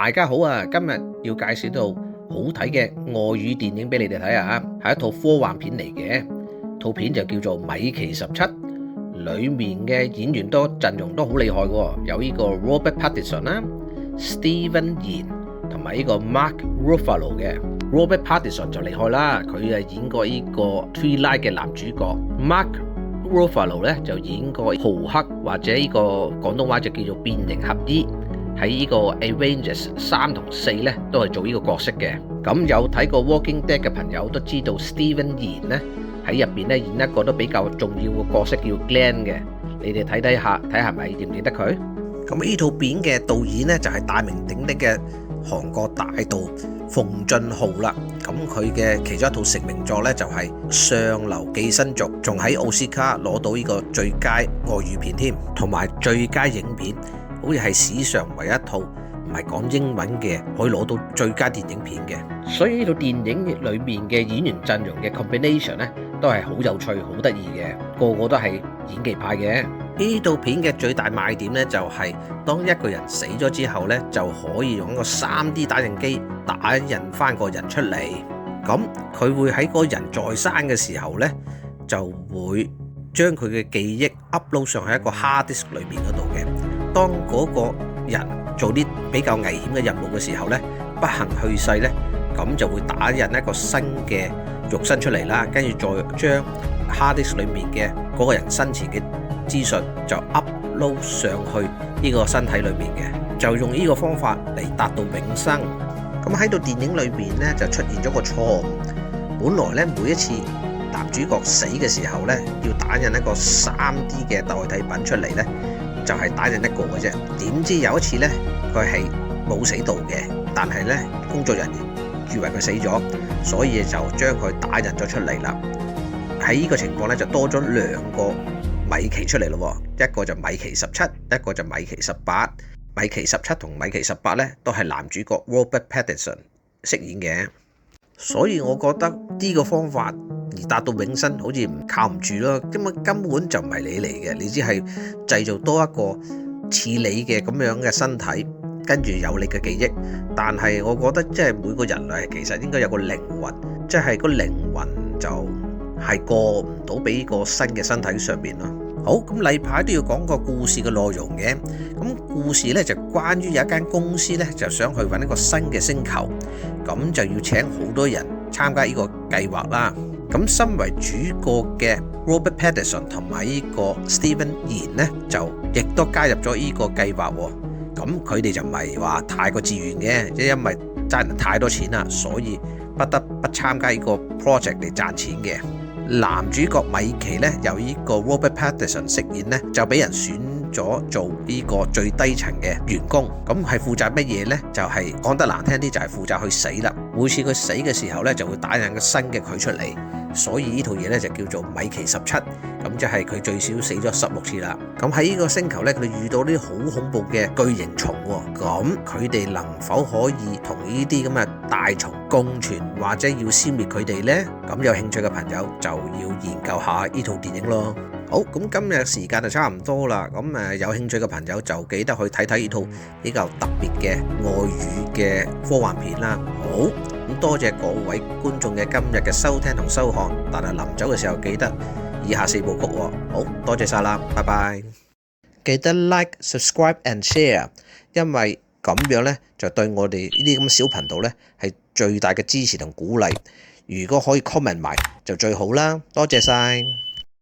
大家好啊！今日要介紹到好睇嘅外語電影俾你哋睇下，係一套科幻片嚟嘅。套片就叫做《米奇17》，裏面嘅演員陣容都好厲害嘅，有呢個 Robert Pattinson 啦、Steven Yeun 同埋呢個 Mark Ruffalo 嘅。Robert Pattinson 就厲害啦，佢演過呢個 Twilight 嘅男主角。Mark Ruffalo 咧就演過浩克，或者呢個廣東話就叫做變形俠醫。喺呢個 Avengers 3同4咧，都係做呢個角色嘅。咁有睇過 Walking Dead 嘅朋友都知道 Steven Yeun 咧喺入邊咧演一個都比較重要嘅角色叫 Glenn 嘅。你哋睇下係咪認唔認得佢？咁呢套片嘅導演咧就係大名鼎鼎嘅韓國大導奉俊昊啦。咁佢嘅其中一套成名作咧就係《上流寄生族》，仲喺奧斯卡攞到呢個最佳外語片添，同埋最佳影片。好似係史上唯一一套唔係講英文嘅可以攞到最佳電影片嘅，所以呢套電影裏面嘅演員陣容嘅 combination 咧都係好有趣、好得意嘅，個個都係演技派嘅。呢套片嘅最大賣點咧就係當一個人死咗之後咧，就可以用個 3D 打印機打印翻個人出嚟。咁佢會喺個人在生嘅時候咧，就會將佢嘅記憶 upload 上去一個 hard disk 裏面嗰度嘅。當嗰個人做啲比較危險嘅任務嘅時候呢，不幸去世呢，咁就會打印一個新嘅肉身出嚟啦，跟住再將 hard disk 裏面嘅嗰個人生前嘅資訊就 upload 上去呢個身體裏面嘅，就用呢個方法嚟達到永生。咁喺度電影裏面呢，就出現咗個錯誤，本來呢，每一次男主角死嘅時候呢，要打印一個 3D 嘅代替品出嚟呢，就係打印一個嘅啫，點知有一次呢，佢係冇死到嘅，但係呢，工作人員以為佢死咗，所以就將佢打印咗出嚟啦。喺呢個情況呢，就多咗2個米奇出嚟咯，一個就米奇17，一個就米奇18。米奇17同米奇18呢，都係男主角 Robert Pattinson 飾演嘅，所以我覺得呢個方法而達到永生好似靠唔住咯，根本就唔係你嚟嘅，你只係製造多一個似你嘅咁樣嘅身體，跟住有你嘅記憶。但係我覺得即係每個人類其實應該有個靈魂，即係個靈魂就係過唔到俾個新嘅身體上面咯。好，咁例牌都要講個故事嘅內容嘅。咁故事呢，就關於有一間公司呢，就想去揾一個新嘅星球，咁就要請好多人參加呢個計劃啦。咁身為主角嘅 Robert Pattinson 同埋呢個 Steven Yeun 呢，就亦都加入咗呢個計劃。咁佢哋就唔係話太過自願嘅，即係因為賺人太多錢啦，所以不得不參加呢個 project 嚟賺錢嘅。男主角米奇呢，由呢個 Robert Pattinson 飾演呢，就俾人選咗做呢個最低層嘅員工。咁係負責乜嘢呢？就係講得難聽啲，就係負責去死啦。每次佢死嘅時候呢，就會打印個新嘅佢出嚟。所以呢套嘢咧就叫做米奇17，咁即係佢最少死咗16次啦。咁喺呢個星球咧，佢哋遇到啲好恐怖嘅巨型蟲，咁佢哋能否可以同呢啲咁嘅大蟲共存，或者要消滅佢哋呢？咁有興趣嘅朋友就要研究下呢套電影咯。好，咁今日時間就差唔多啦。咁有興趣嘅朋友就記得去睇睇呢套比較特別嘅外語嘅科幻片啦。好，咁多謝各位觀眾嘅今日嘅收聽同收看。但係臨走嘅時候記得以下4部曲喎。好多謝晒啦，拜拜。記得 like、subscribe and share， 因為咁樣呢，就對我哋呢啲咁嘅小頻道呢係最大嘅支持同鼓勵。如果可以 comment 埋就最好啦，多謝晒。